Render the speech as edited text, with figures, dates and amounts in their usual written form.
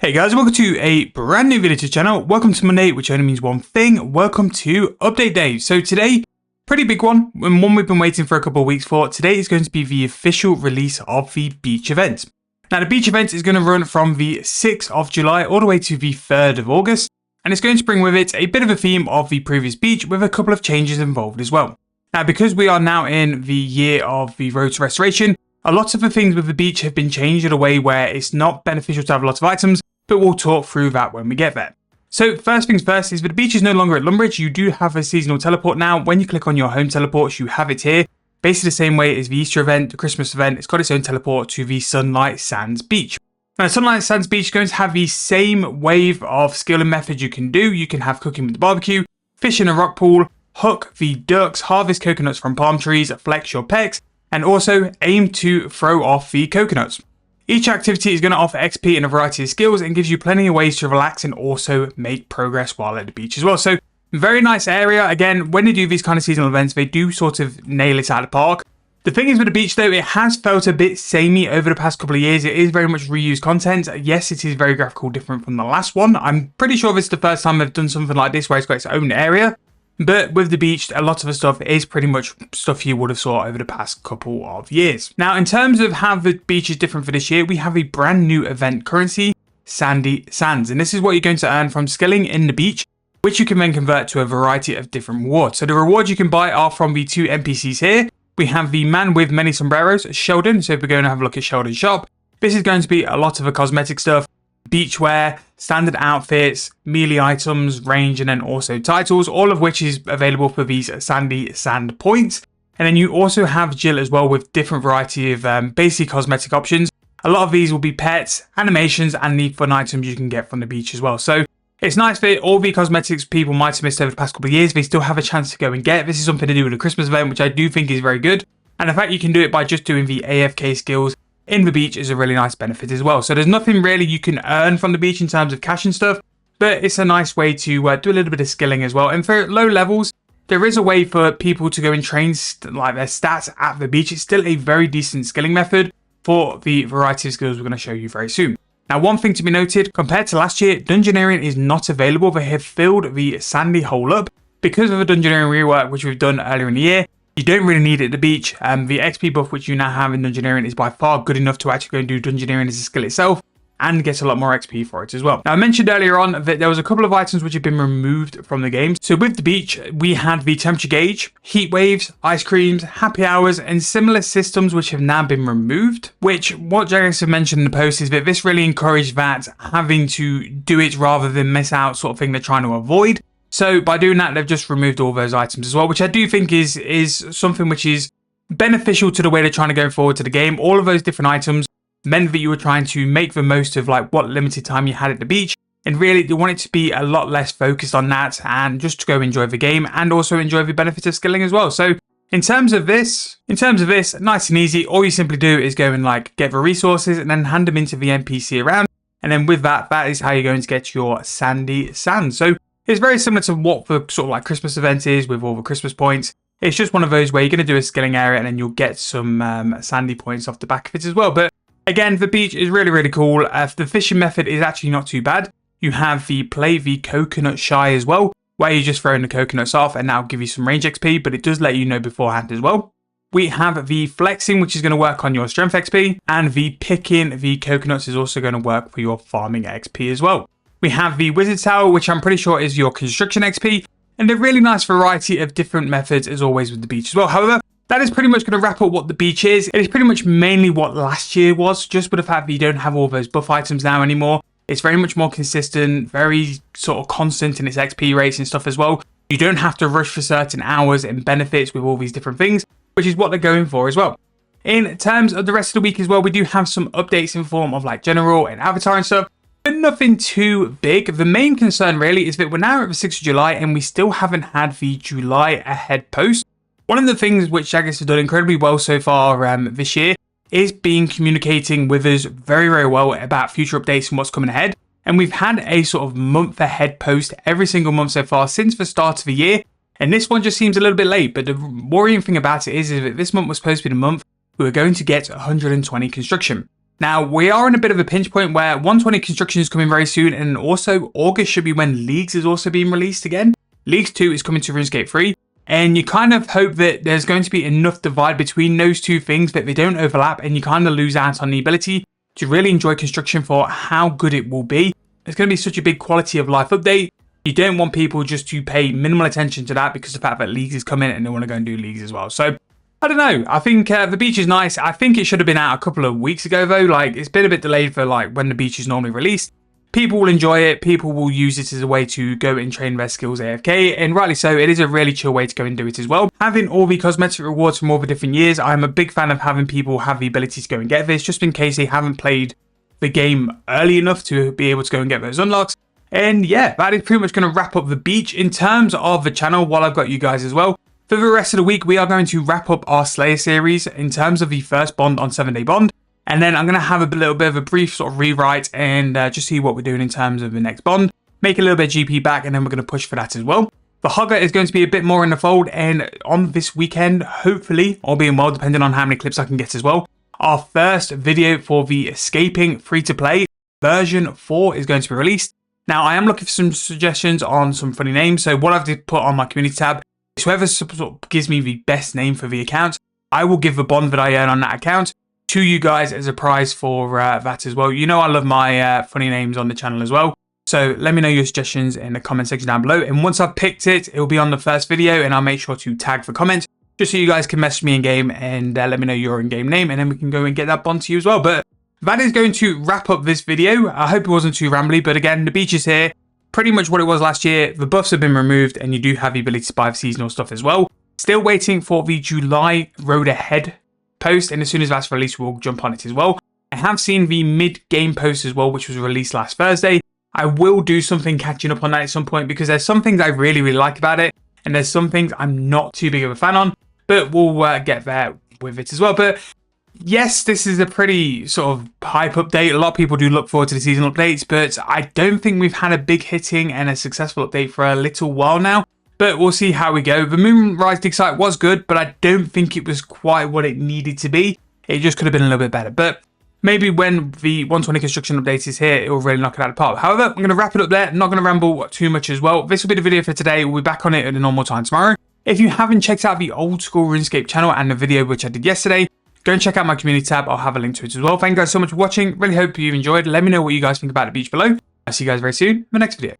Hey guys, welcome to a brand new video to the channel. Welcome to Monday, which only means one thing. Welcome to Update Day. So today, pretty big one, and one we've been waiting for a couple of weeks for. Today is going to be the official release of the beach event. Now the beach event is going to run from the 6th of July all the way to the 3rd of August. And it's going to bring with it a bit of a theme of the previous beach with a couple of changes involved as well. Now because we are now in the year of the road to restoration, a lot of the things with the beach have been changed in a way where it's not beneficial to have a lot of items, but we'll talk through that when we get there. So first things first is that the beach is no longer at Lumbridge. You do have a seasonal teleport now. When you click on your home teleports, you have it here. Basically the same way as the Easter event, the Christmas event, it's got its own teleport to the Sunlight Sands Beach. Now Sunlight Sands Beach is going to have the same wave of skill and methods you can do. You can have cooking with the barbecue, fish in a rock pool, hook the ducks, harvest coconuts from palm trees, flex your pecs, and also aim to throw off the coconuts. Each activity is going to offer XP and a variety of skills and gives you plenty of ways to relax and also make progress while at the beach as well. So very nice area. Again, when they do these kind of seasonal events, they do sort of nail it out of the park. The thing is with the beach though, it has felt a bit samey over the past couple of years. It is very much reused content. Yes, it is very graphical different from the last one. I'm pretty sure this is the first time they've done something like this where it's got its own area. But with the beach, a lot of the stuff is pretty much stuff you would have saw over the past couple of years. Now, in terms of how the beach is different for this year, we have a brand new event currency, Sandy Sands. And this is what you're going to earn from skilling in the beach, which you can then convert to a variety of different rewards. So the rewards you can buy are from the two NPCs here. We have the man with many sombreros, Sheldon. So if we're going to have a look at Sheldon's shop, this is going to be a lot of the cosmetic stuff, beachwear, standard outfits, melee items, range, and then also titles, all of which is available for these Sandy Sand points. And then you also have Jill as well with different variety of basic cosmetic options. A lot of these will be pets, animations, and the fun items you can get from the beach as well. So it's nice that all the cosmetics people might have missed over the past couple of years, they still have a chance to go and get. This is something to do with the Christmas event, which I do think is very good. And the fact you can do it by just doing the AFK skills in the beach is a really nice benefit as well. So there's nothing really you can earn from the beach in terms of cash and stuff, but it's a nice way to do a little bit of skilling as well. And for low levels, there is a way for people to go and train like their stats at the beach. It's still a very decent skilling method for the variety of skills we're going to show you very soon. Now, one thing to be noted, compared to last year, Dungeoneering is not available. They have filled the sandy hole up because of the Dungeoneering rework, which we've done earlier in the year. You don't really need it at the beach. The XP buff which you now have in Dungeoneering is by far good enough to actually go and do Dungeoneering as a skill itself and get a lot more XP for it as well. Now I mentioned earlier on that there was a couple of items which have been removed from the game. So with the beach, we had the temperature gauge, heat waves, ice creams, happy hours, and similar systems which have now been removed. Which what Jagus have mentioned in the post is that this really encouraged that having to do it rather than miss out sort of thing they're trying to avoid. So by doing that, they've just removed all those items as well, which I do think is something which is beneficial to the way they're trying to go forward to the game. All of those different items meant that you were trying to make the most of like what limited time you had at the beach. And really, they want it to be a lot less focused on that and just to go enjoy the game and also enjoy the benefits of skilling as well. So in terms of this, nice and easy, all you simply do is go and like get the resources and then hand them into the NPC around. And then with that, that is how you're going to get your Sandy Sands. So it's very similar to what the sort of like Christmas event is with all the Christmas points. It's just one of those where you're going to do a skilling area and then you'll get some sandy points off the back of it as well. But again, the beach is really, really cool. The fishing method is actually not too bad. You have the play the coconut shy as well, where you're just throwing the coconuts off and that'll give you some range XP, but it does let you know beforehand as well. We have the flexing, which is going to work on your strength XP, and the picking the coconuts is also going to work for your farming XP as well. We have the Wizard Tower, which I'm pretty sure is your construction XP, and a really nice variety of different methods as always with the beach as well. However, that is pretty much going to wrap up what the beach is. It is pretty much mainly what last year was, just with the fact that you don't have all those buff items now anymore. It's very much more consistent, very sort of constant in its XP rates and stuff as well. You don't have to rush for certain hours and benefits with all these different things, which is what they're going for as well. In terms of the rest of the week as well, we do have some updates in form of like general and avatar and stuff. But nothing too big. The main concern really is that we're now at the 6th of July and we still haven't had the July ahead post. One of the things which Jagus have done incredibly well so far this year is communicating with us very, very well about future updates and what's coming ahead. And we've had a sort of month ahead post every single month so far since the start of the year. And this one just seems a little bit late. But the worrying thing about it is that this month was supposed to be the month we were going to get 120 construction. Now, we are in a bit of a pinch point where 120 construction is coming very soon, and also August should be when Leagues is also being released again. Leagues 2 is coming to RuneScape 3, and you kind of hope that there's going to be enough divide between those two things that they don't overlap, and you kind of lose out on the ability to really enjoy construction for how good it will be. It's going to be such a big quality of life update. You don't want people just to pay minimal attention to that because of the fact that Leagues is coming and they want to go and do Leagues as well. So, I don't know. I think the beach is nice. I think it should have been out a couple of weeks ago though. Like, it's been a bit delayed for like when the beach is normally released. People will enjoy it. People will use it as a way to go and train their skills AFK. And rightly so, it is a really chill way to go and do it as well. Having all the cosmetic rewards from all the different years, I'm a big fan of having people have the ability to go and get this, just in case they haven't played the game early enough to be able to go and get those unlocks. And yeah, that is pretty much going to wrap up the beach in terms of the channel while I've got you guys as well. For the rest of the week, we are going to wrap up our Slayer series in terms of the first bond on 7-day bond. And then I'm going to have a little bit of a brief sort of rewrite and just see what we're doing in terms of the next bond. Make a little bit of GP back, and then we're going to push for that as well. The Hogger is going to be a bit more in the fold, and on this weekend, hopefully, all being well, depending on how many clips I can get as well, our first video for the Escaping free-to-play version 4 is going to be released. Now, I am looking for some suggestions on some funny names, so what I've put on my community tab, whoever gives me the best name for the account, I will give the bond that I earn on that account to you guys as a prize for that as well. You know I love my funny names on the channel as well. So let me know your suggestions in the comment section down below. And once I've picked it, it will be on the first video, and I'll make sure to tag the comment just so you guys can message me in game and let me know your in-game name, and then we can go and get that bond to you as well. But that is going to wrap up this video. I hope it wasn't too rambly, but again, the beach is here. Pretty much what it was last year. The buffs have been removed, and you do have the ability to buy the seasonal stuff as well. Still waiting for the July Road Ahead post, and as soon as that's released, we'll jump on it as well. I have seen the mid-game post as well, which was released last Thursday. I will do something catching up on that at some point, because there's some things I really, really like about it, and there's some things I'm not too big of a fan on, but we'll get there with it as well. But yes, this is a pretty sort of hype update. A lot of people do look forward to the seasonal updates, but I don't think we've had a big hitting and a successful update for a little while now. But we'll see how we go. The Moonrise dig site was good, but I don't think it was quite what it needed to be. It just could have been a little bit better. But maybe when the 120 construction update is here, it will really knock it out of the park. However, I'm going to wrap it up there. I'm not going to ramble too much as well. This will be the video for today. We'll be back on it at a normal time tomorrow. If you haven't checked out the old school RuneScape channel and the video which I did yesterday, go and check out my community tab. I'll have a link to it as well. Thank you guys so much for watching. Really hope you've enjoyed. Let me know what you guys think about the beach below. I'll see you guys very soon in the next video.